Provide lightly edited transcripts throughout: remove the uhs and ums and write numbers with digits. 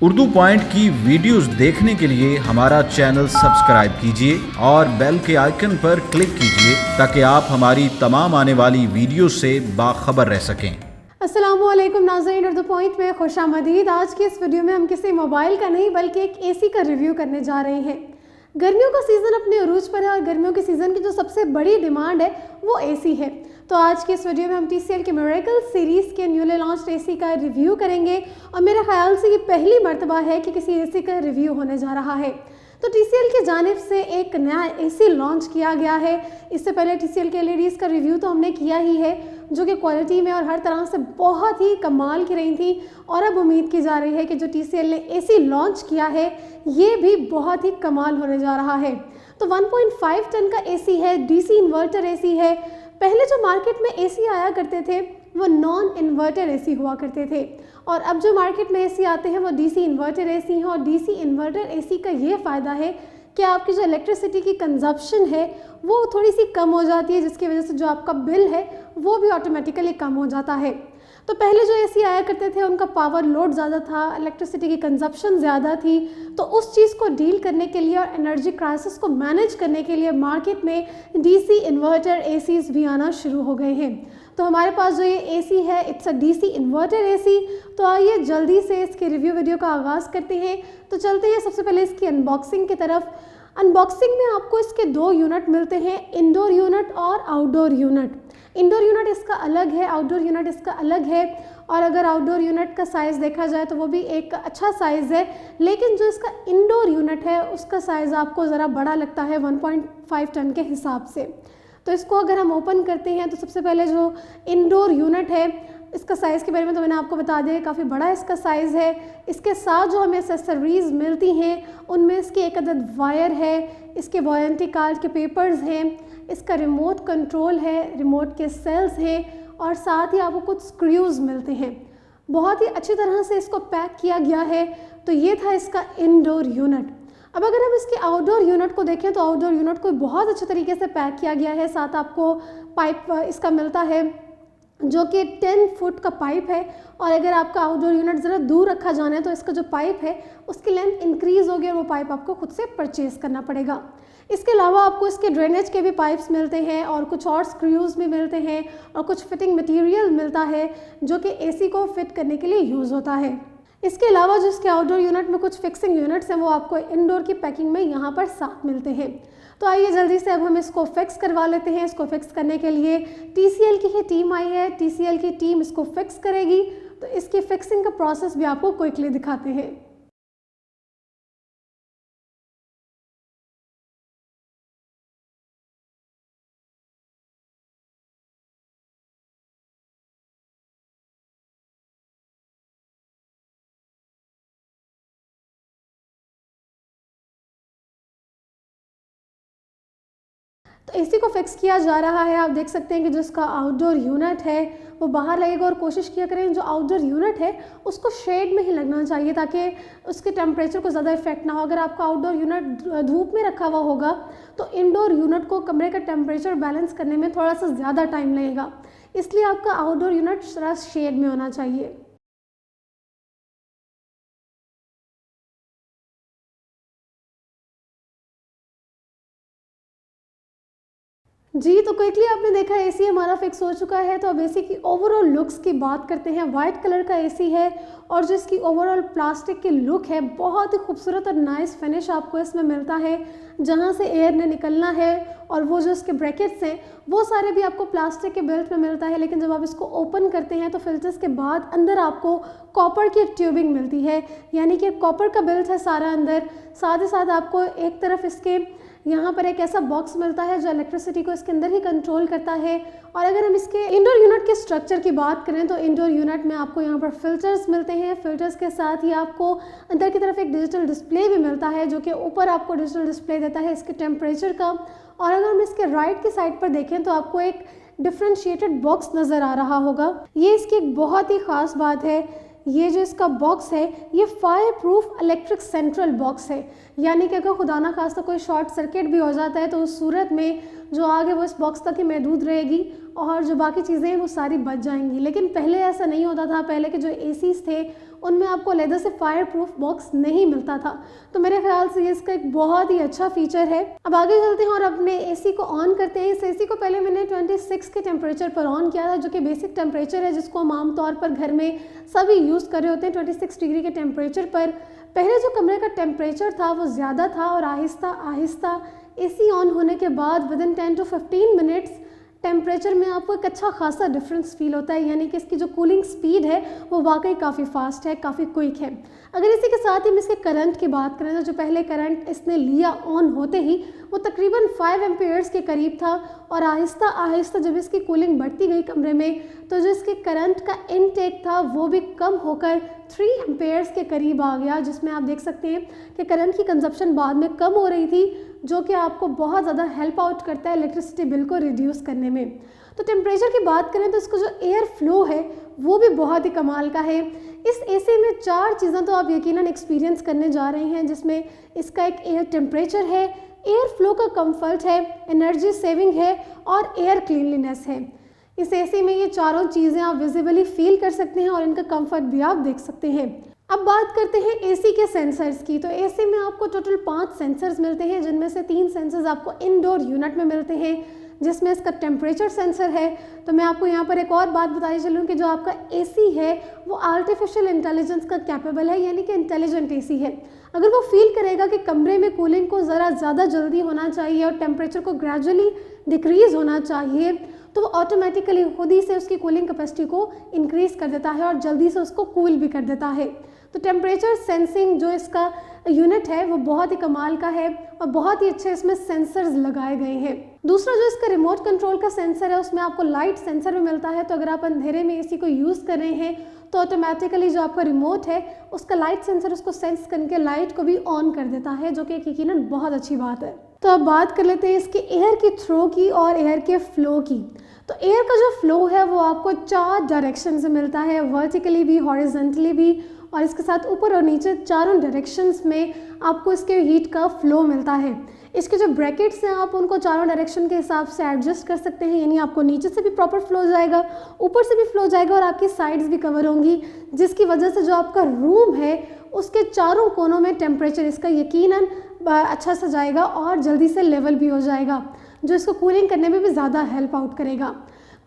Urdu point की videos देखने के लिए हमारा चैनल सब्सक्राइब कीजिए और बेल के आइकन पर क्लिक कीजिए ताकि आप हमारी तमाम आने वाली वीडियो से बाखबर रह सकें। अस्सलामुअलैकुम नाज़रीन, उर्दू पॉइंट में खुशामदीद। आज की इस वीडियो में हम किसी मोबाइल का नहीं बल्कि एक एसी का रिव्यू करने जा रहे हैं। गर्मियों का सीज़न अपने उरूज पर है और गर्मियों के सीज़न की जो सबसे बड़ी डिमांड है वो एसी है। तो आज की इस वीडियो में हम TCL के मिरेकल सीरीज़ के न्यूली लॉन्च्ड एसी का रिव्यू करेंगे और मेरे ख्याल से ये पहली मर्तबा है कि किसी एसी का रिव्यू होने जा रहा है। तो TCL की जानिब से एक नया एसी लॉन्च किया गया है। इससे पहले TCL के LEDs का रिव्यू तो हमने किया ही है, जो कि क्वालिटी में और हर तरह से बहुत ही कमाल की रही थी। और अब उम्मीद की जा रही है कि जो TCL ने एसी लॉन्च किया है ये भी बहुत ही कमाल होने जा रहा है। तो 1.5 टन का एसी है, DC इन्वर्टर एसी है। पहले जो मार्केट में एसी आया करते थे वो नॉन इन्वर्टर एसी हुआ करते थे और अब जो मार्केट में एसी आते हैं वो DC इन्वर्टर एसी हैं। और DC इन्वर्टर एसी का ये फ़ायदा है कि आपकी जो इलेक्ट्रिसिटी की कंजप्शन है वो थोड़ी सी कम हो जाती है, जिसकी वजह से जो आपका बिल है वो भी ऑटोमेटिकली कम हो जाता है। तो पहले जो एसी आया करते थे उनका पावर लोड ज़्यादा था, इलेक्ट्रिसिटी की कंजप्शन ज़्यादा थी। तो उस चीज़ को डील करने के लिए और एनर्जी क्राइसिस को मैनेज करने के लिए मार्केट में DC इन्वर्टर एसीज़ भी आना शुरू हो गए हैं। तो हमारे पास जो ये एसी है it's a DC inverter AC. तो आइए जल्दी से इसके रिव्यू वीडियो का आगाज़ करते हैं। तो चलते हैं सबसे पहले इसकी अनबॉक्सिंग की तरफ। अनबॉक्सिंग में आपको इसके दो यूनिट मिलते हैं, इंडोर यूनिट और आउटडोर यूनिट। इंडोर यूनिट इसका अलग है, आउटडोर यूनिट इसका अलग है। और अगर आउटडोर यूनिट का साइज़ देखा जाए तो वो भी एक अच्छा साइज़ है, लेकिन जो इसका इंडोर यूनिट है उसका साइज़ आपको ज़रा बड़ा लगता है 1.5 टन के हिसाब से। तो इसको अगर हम ओपन करते हैं तो सबसे पहले जो इंडोर यूनिट है इसका साइज़ के बारे में तो मैंने आपको बता दिया, काफ़ी बड़ा इसका साइज़ है। इसके साथ जो हमें एक्सेसरीज़ मिलती हैं उनमें इसकी एक अदद वायर है, इसके वारंटी कार्ड के पेपर्स हैं, इसका रिमोट कंट्रोल है, रिमोट के सेल्स हैं और साथ ही आपको कुछ स्क्रूज़ मिलते हैं। बहुत ही अच्छी तरह से इसको पैक किया गया है। तो ये था इसका इंडोर यूनिट। अब अगर हम इसके आउटडोर यूनिट को देखें तो आउटडोर यूनिट को बहुत अच्छे तरीके से पैक किया गया है। साथ आपको पाइप इसका मिलता है जो कि 10 फुट का पाइप है। और अगर आपका आउटडोर यूनिट ज़रा दूर रखा जाना है तो इसका जो पाइप है उसकी लेंथ इंक्रीज़ होगी और वो पाइप आपको खुद से परचेज़ करना पड़ेगा। इसके अलावा आपको इसके ड्रेनेज के भी पाइप्स मिलते हैं और कुछ और स्क्रूज़ भी मिलते हैं और कुछ फिटिंग मटेरियल मिलता है जो कि एसी को फिट करने के लिए यूज़ होता है। इसके अलावा जो इसके आउटडोर यूनिट में कुछ फिक्सिंग यूनिट्स हैं वो आपको इंडोर की पैकिंग में यहाँ पर साथ मिलते हैं। तो आइए जल्दी से अब हम इसको फिक्स करवा लेते हैं। इसको फिक्स करने के लिए TCL की ही टीम आई है, TCL की टीम इसको फिक्स करेगी। तो इसकी फिक्सिंग का प्रोसेस भी आपको क्विकली दिखाते हैं। तो एसी को फिक्स किया जा रहा है। आप देख सकते हैं कि जो इसका आउटडोर यूनिट है वो बाहर लगेगा और कोशिश किया करें जो आउटडोर यूनिट है उसको शेड में ही लगना चाहिए ताकि उसके टेम्परेचर को ज़्यादा इफेक्ट ना हो। अगर आपका आउटडोर यूनिट धूप में रखा हुआ होगा तो इंडोर यूनिट को कमरे का टेम्परेचर बैलेंस करने में थोड़ा सा ज़्यादा टाइम लगेगा, इसलिए आपका आउटडोर यूनिट थोड़ा शेड में होना चाहिए। जी, तो क्विकली आपने देखा एसी हमारा फिक्स हो चुका है। तो अब एसी की ओवरऑल लुक्स की बात करते हैं। वाइट कलर का एसी है और जो इसकी ओवरऑल प्लास्टिक की लुक है बहुत ही खूबसूरत और नाइस फिनिश आपको इसमें मिलता है। जहां से एयर ने निकलना है और वो जो इसके ब्रैकेट्स हैं वो सारे भी आपको प्लास्टिक के बेल्ट में मिलता है, लेकिन जब आप इसको ओपन करते हैं तो फिल्टर्स के बाद अंदर आपको कॉपर की ट्यूबिंग मिलती है, यानी कि कॉपर का बेल्ट है सारा अंदर। साथ ही साथ आपको एक तरफ इसके यहाँ पर एक ऐसा बॉक्स मिलता है जो इलेक्ट्रिसिटी को इसके अंदर ही कंट्रोल करता है। और अगर हम इसके इंडोर यूनिट के स्ट्रक्चर की बात करें तो इंडोर यूनिट में आपको यहाँ पर फिल्टर्स मिलते हैं। फिल्टर्स के साथ ही आपको अंदर की तरफ एक डिजिटल डिस्प्ले भी मिलता है जो कि ऊपर आपको डिजिटल डिस्प्ले देता है इसके टेम्परेचर का। और अगर हम इसके राइट की साइड पर देखें तो आपको एक डिफ्रेंशिएटेड बॉक्स नज़र आ रहा होगा। ये इसकी एक बहुत ही ख़ास बात है। ये जो इसका बॉक्स है ये fire proof electric central box है, यानी कि अगर खुदा ना खास्ता कोई शॉर्ट सर्किट भी हो जाता है तो उस सूरत में जो आग है वो इस बॉक्स तक ही महदूद रहेगी और जो बाकी चीज़ें हैं वो सारी बच जाएंगी। लेकिन पहले ऐसा नहीं होता था। पहले के जो एसीज़ थे उनमें आपको लेदर से फायर प्रूफ बॉक्स नहीं मिलता था। तो मेरे ख्याल से ये इसका एक बहुत ही अच्छा फीचर है। अब आगे चलते हैं और अपने एसी को ऑन करते हैं। इस एसी को पहले मैंने 26 के टेम्परेचर पर ऑन किया था, जो कि बेसिक टेम्परेचर है जिसको हम आमतौर पर घर में सभी यूज़ कर रहे होते हैं। 26 डिग्री के टेम्परेचर पर पहले जो कमरे का टेम्परेचर था वो ज़्यादा था, और आहिस्ता आहिस्ता एसी ऑन होने के बाद विदिन 10 to 15 मिनट्स टेम्परेचर में आपको एक अच्छा खासा डिफरेंस फील होता है, यानी कि इसकी जो कूलिंग स्पीड है वो वाकई काफ़ी फास्ट है, काफ़ी क्विक है। अगर इसी के साथ ही हम इसके करंट की बात करें तो जो पहले करंट इसने लिया ऑन होते ही वो तकरीबन 5 एम्पेयर्स के करीब था, और आहिस्ता आहिस्ता जब इसकी कूलिंग बढ़ती गई कमरे में तो जो इसके करंट का इनटेक था वो भी कम होकर 3 एम्पेयर्स के करीब आ गया, जिसमें आप देख सकते हैं कि करंट की कंजप्शन बाद में कम हो रही थी, जो कि आपको बहुत ज़्यादा हेल्प आउट करता है इलेक्ट्रिसिटी बिल को रिड्यूस करने में। तो टेम्परेचर की बात करें तो इसका जो एयर फ्लो है वो भी बहुत ही कमाल का है। इस एसी में 4 चीज़ें तो आप यकीनन एक्सपीरियंस करने जा रहे हैं, जिसमें इसका एक एयर टेम्परेचर है, एयर फ्लो का कंफर्ट है, एनर्जी सेविंग है और एयर क्लीनलीनेस है। इस एसी में ये चारों चीज़ें आप विजिबली फील कर सकते हैं और इनका कंफर्ट भी आप देख सकते हैं। अब बात करते हैं एसी के सेंसर्स की। तो एसी में आपको टोटल 5 सेंसर्स मिलते हैं, जिनमें से 3 सेंसर्स आपको इनडोर यूनिट में मिलते हैं, जिसमें इसका टेम्परेचर सेंसर है। तो मैं आपको यहाँ पर एक और बात बताई चलूँ कि जो आपका एसी है वो आर्टिफिशियल इंटेलिजेंस का कैपेबल है, यानी कि इंटेलिजेंट एसी है। अगर वो फील करेगा कि कमरे में कूलिंग को ज़रा ज़्यादा जल्दी होना चाहिए और टेम्परेचर को ग्रेजुअली डिक्रीज़ होना चाहिए, तो वो ऑटोमेटिकली खुद ही से उसकी कूलिंग कैपेसिटी को इंक्रीज़ कर देता है और जल्दी से उसको कूल भी कर देता है। तो टेम्परेचर सेंसिंग जो इसका यूनिट है वो बहुत ही कमाल का है और बहुत ही अच्छे इसमें सेंसर्स लगाए गए हैं। दूसरा जो इसका रिमोट कंट्रोल का सेंसर है उसमें आपको लाइट सेंसर भी मिलता है। तो अगर आप अंधेरे में एसी को यूज़ कर रहे हैं तो ऑटोमेटिकली जो आपका रिमोट है उसका लाइट सेंसर उसको सेंस करके लाइट को भी ऑन कर देता है, जो कि यकीनन बहुत अच्छी बात है। तो अब बात कर लेते हैं इसके एयर की थ्रो की और एयर के फ्लो की। तो एयर का जो फ्लो है वो आपको 4 डायरेक्शन से मिलता है, वर्टिकली भी, हॉरिजॉन्टली भी, और इसके साथ ऊपर और नीचे चारों डायरेक्शंस में आपको इसके हीट का फ्लो मिलता है। इसके जो ब्रैकेट्स हैं आप उनको चारों डायरेक्शन के हिसाब से एडजस्ट कर सकते हैं, यानी आपको नीचे से भी प्रॉपर फ्लो जाएगा, ऊपर से भी फ्लो जाएगा और आपकी साइड्स भी कवर होंगी, जिसकी वजह से जो आपका रूम है उसके चारों कोनों में टेम्परेचर इसका यकीनन अच्छा सा जाएगा और जल्दी से लेवल भी हो जाएगा, जो इसको कूलिंग करने में भी ज़्यादा हेल्प आउट करेगा।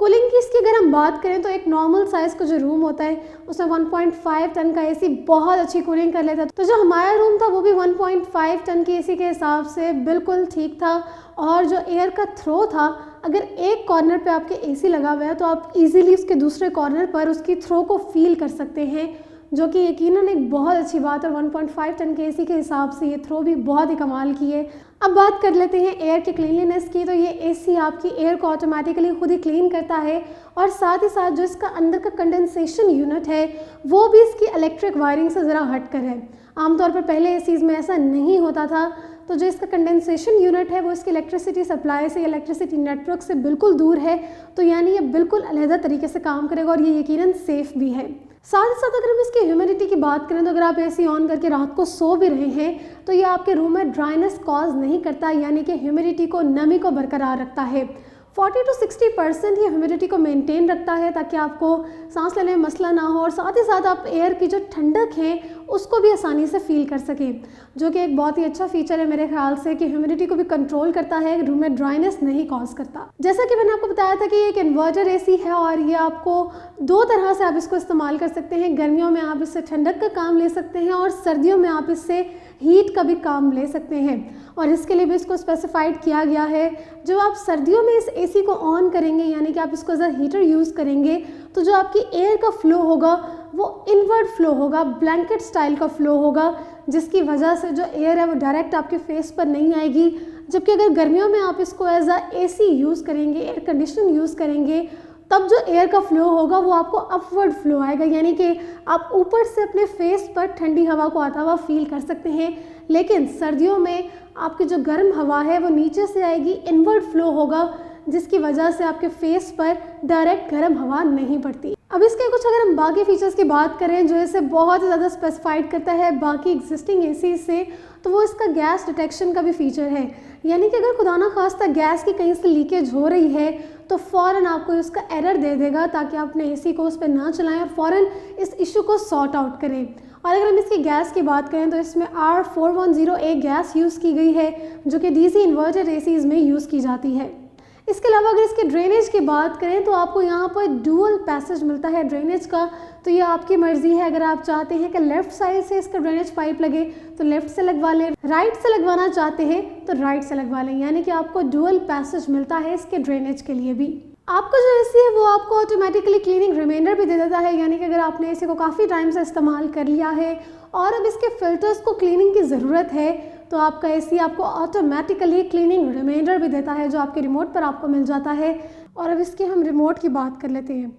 कूलिंग की इसकी अगर हम बात करें तो एक नॉर्मल साइज़ का जो रूम होता है उसमें 1.5 टन का एसी बहुत अच्छी कूलिंग कर लेता है। तो जो हमारा रूम था वो भी 1.5 टन के एसी के हिसाब से बिल्कुल ठीक था। और जो एयर का थ्रो था, अगर एक कॉर्नर पे आपके एसी लगा हुआ है तो आप इजीली उसके दूसरे कॉर्नर पर उसकी थ्रो को फील कर सकते हैं, जो कि यकीनन एक बहुत अच्छी बात है। 1.5 टन के एसी के हिसाब से ये थ्रो भी बहुत ही कमाल की है। अब बात कर लेते हैं एयर के क्लीनलीनेस की। तो ये एसी आपकी एयर को ऑटोमेटिकली खुद ही क्लीन करता है और साथ ही साथ जो इसका अंदर का कंडेंसेशन यूनिट है वो भी इसकी इलेक्ट्रिक वायरिंग से ज़रा हटकर है। आमतौर पर पहले एसीज़ में ऐसा नहीं होता था। तो जो इसका कंडेंसेशन यूनिट है वो इसकी इलेक्ट्रिसिटी सप्लाई से, इलेक्ट्रिसिटी नेटवर्क से बिल्कुल दूर है। तो यानी ये बिल्कुल अलहदा तरीके से काम करेगा और ये यकीनन सेफ़ भी है। साथ ही साथ अगर हम इसकी ह्यूमिडिटी की बात करें तो अगर आप एसी ऑन करके रात को सो भी रहे हैं तो ये आपके रूम में ड्राइनेस कॉज नहीं करता, यानी कि ह्यूमिडिटी को, नमी को बरकरार रखता है। 40 to 60% ये ह्यूमिडिटी को मेंटेन रखता है ताकि आपको सांस लेने में मसला ना हो और साथ ही साथ आप एयर की जो ठंडक है उसको भी आसानी से फील कर सकें, जो कि एक बहुत ही अच्छा फीचर है मेरे ख्याल से कि ह्यूमिडिटी को भी कंट्रोल करता है, रूम में ड्राइनेस नहीं कॉज करता। जैसा कि मैंने आपको बताया था कि ये एक इन्वर्टर एसी है और ये आपको 2 तरह से आप इसको इस्तेमाल कर सकते हैं। गर्मियों में आप इससे ठंडक का काम ले सकते हैं और सर्दियों में आप इससे हीट का भी काम ले सकते हैं, और इसके लिए भी इसको स्पेसिफाइड किया गया है। जो आप सर्दियों में इस एसी को ऑन करेंगे, यानी कि आप इसको एज अ हीटर यूज़ करेंगे, तो जो आपकी एयर का फ्लो होगा वो इनवर्ड फ्लो होगा, ब्लैंकेट स्टाइल का फ्लो होगा, जिसकी वजह से जो एयर है वो डायरेक्ट आपके फेस पर नहीं आएगी। जबकि अगर गर्मियों में आप इसको एज अ एसी यूज़ करेंगे, एयर कंडीशन यूज़ करेंगे, तब जो एयर का फ्लो होगा वो आपको अपवर्ड फ्लो आएगा, यानी कि आप ऊपर से अपने फेस पर ठंडी हवा को आता हुआ फील कर सकते हैं। लेकिन सर्दियों में आपकी जो गर्म हवा है वो नीचे से आएगी, इनवर्ड फ्लो होगा, जिसकी वजह से आपके फेस पर डायरेक्ट गर्म हवा नहीं पड़ती। अब इसके कुछ अगर हम बाकी फीचर्स की बात करें जो इसे बहुत ज़्यादा स्पेसिफाइड करता है बाकी एग्जिस्टिंग एसी से, तो वो इसका गैस डिटेक्शन का भी फीचर है। यानी कि अगर खुदा ना खास्ता गैस की कहीं से लीकेज हो रही है तो फ़ौरन आपको इसका एरर दे देगा, ताकि आप अपने एसी को उस पर ना चलाएं और फ़ौरन इस इशू को सॉर्ट आउट करें। और अगर हम इसकी गैस की बात करें तो इसमें R410A गैस यूज़ की गई है, जो कि डीसी इन्वर्टर एसीज़ में यूज़ की जाती है। इसके अलावा अगर इसके ड्रेनेज की बात करें तो आपको यहाँ पर डुअल पैसेज मिलता है ड्रेनेज का। तो ये आपकी मर्ज़ी है, अगर आप चाहते हैं कि लेफ़्ट साइड से इसका ड्रेनेज पाइप लगे तो लेफ़्ट से लगवा लें, राइट से लगवाना चाहते हैं तो राइट से लगवा लें। यानी कि आपको डुअल पैसेज मिलता है इसके ड्रेनेज के लिए भी। आपका जो एसी है वो आपको ऑटोमेटिकली क्लीनिंग रिमाइंडर भी दे देता है। यानी कि अगर आपने एसी को काफ़ी टाइम से इस्तेमाल कर लिया है और अब इसके फ़िल्टर्स को क्लीनिंग की ज़रूरत है, तो आपका एसी आपको ऑटोमेटिकली क्लीनिंग रिमाइंडर भी देता है, जो आपके रिमोट पर आपको मिल जाता है। और अब इसके हम रिमोट की बात कर लेते हैं।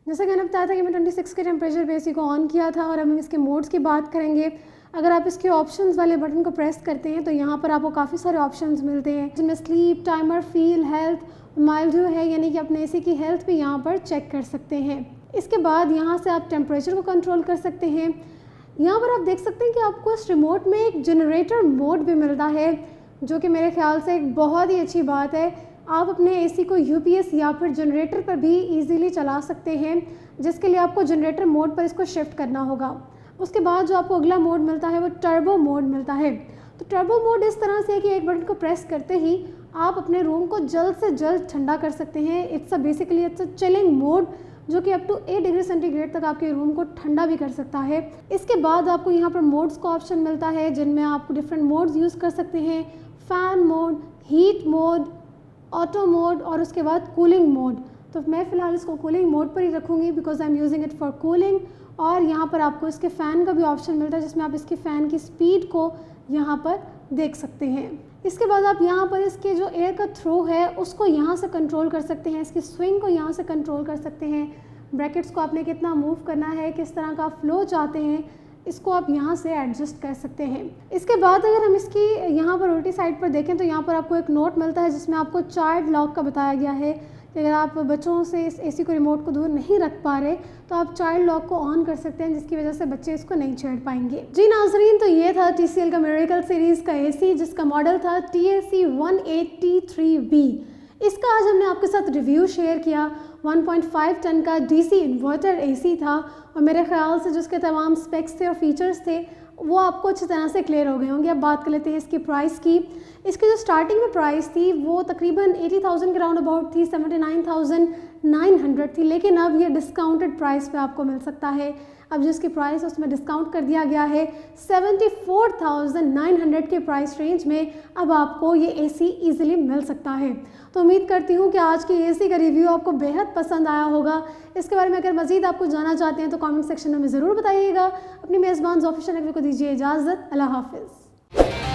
जैसा कि मैंने बताया था कि मैं 26 के टेम्परेचर पे एसी को ऑन किया था, और अब हम इसके मोड्स की बात करेंगे। अगर आप इसके ऑप्शंस वाले बटन को प्रेस करते हैं तो यहाँ पर आपको काफ़ी सारे ऑप्शंस मिलते हैं, जिनमें sleep, timer, feel, health, mild है, यानी कि अपने एसी की हेल्थ भी यहाँ पर चेक कर सकते हैं। इसके बाद यहाँ से आप टेम्परेचर को कंट्रोल कर सकते हैं। यहाँ पर आप देख सकते हैं कि आपको इस रिमोट में एक जनरेटर मोड भी मिलता है, जो कि मेरे ख्याल से एक बहुत ही अच्छी बात है। आप अपने एसी को यूपीएस या फिर जनरेटर पर भी इजीली चला सकते हैं, जिसके लिए आपको जनरेटर मोड पर इसको शिफ्ट करना होगा। उसके बाद जो आपको अगला मोड मिलता है वो टर्बो मोड मिलता है। तो टर्बो मोड इस तरह से है कि एक बटन को प्रेस करते ही आप अपने रूम को जल्द से जल्द ठंडा कर सकते हैं। इट्स अ चिलिंग मोड, जो कि अप टू 8 डिग्री सेंटीग्रेड तक आपके रूम को ठंडा भी कर सकता है। इसके बाद आपको यहाँ पर मोड्स का ऑप्शन मिलता है, जिनमें आप डिफरेंट मोड्स यूज़ कर सकते हैं। Fan mode, heat mode, auto mode और उसके बाद कूलिंग मोड। तो मैं फ़िलहाल इसको कूलिंग मोड पर ही रखूँगी, because I am using it for cooling. और यहाँ पर आपको इसके फ़ैन का भी ऑप्शन मिलता है, जिसमें आप इसके फ़ैन की स्पीड को यहाँ पर देख सकते हैं। इसके बाद आप यहाँ पर इसके जो एयर का थ्रो है उसको यहाँ से कंट्रोल कर सकते हैं, इसकी स्विंग को यहाँ से कंट्रोल कर सकते हैं। ब्रैकेट्स को आपने कितना मूव करना है, किस तरह का फ्लो चाहते हैं, इसको आप यहाँ से एडजस्ट कर सकते हैं। इसके बाद अगर हम इसकी यहाँ पर उल्टी साइड पर देखें तो यहाँ पर आपको एक नोट मिलता है, जिसमें आपको चाइल्ड लॉक का बताया गया है कि अगर आप बच्चों से इस एसी को रिमोट को दूर नहीं रख पा रहे तो आप चाइल्ड लॉक को ऑन कर सकते हैं, जिसकी वजह से बच्चे इसको नहीं छेड़ पाएंगे। जी नाज़रीन, तो ये था TCL का मिरेकल सीरीज़ का एसी, जिसका मॉडल था TAC 180-3B। इसका आज हमने आपके साथ रिव्यू शेयर किया। 1.5 टन का डीसी इन्वर्टर एसी था, और मेरे ख्याल से जो इसके तमाम स्पेक्स थे और फीचर्स थे वो आपको अच्छी तरह से क्लियर हो गए होंगे। अब बात कर लेते हैं इसकी प्राइस की। इसकी जो स्टार्टिंग में प्राइस थी वो तकरीबन 80,000 के राउंड अबाउट थी, 79,900 थी, लेकिन अब ये डिस्काउंटेड प्राइस पे आपको मिल सकता है। अब जो इसकी प्राइस है उसमें डिस्काउंट कर दिया गया है। 74,900 के प्राइस रेंज में अब आपको ये एसी इजीली मिल सकता है। तो उम्मीद करती हूँ कि आज की एसी का रिव्यू आपको बेहद पसंद आया होगा। इसके बारे में अगर मज़ीद आप कुछ जानना चाहते हैं तो कमेंट सेक्शन में ज़रूर बताइएगा। अपनी मेज़बान ज़ोफिशा नकवी को दीजिए इजाज़त। अल्लाह हाफ़िज़।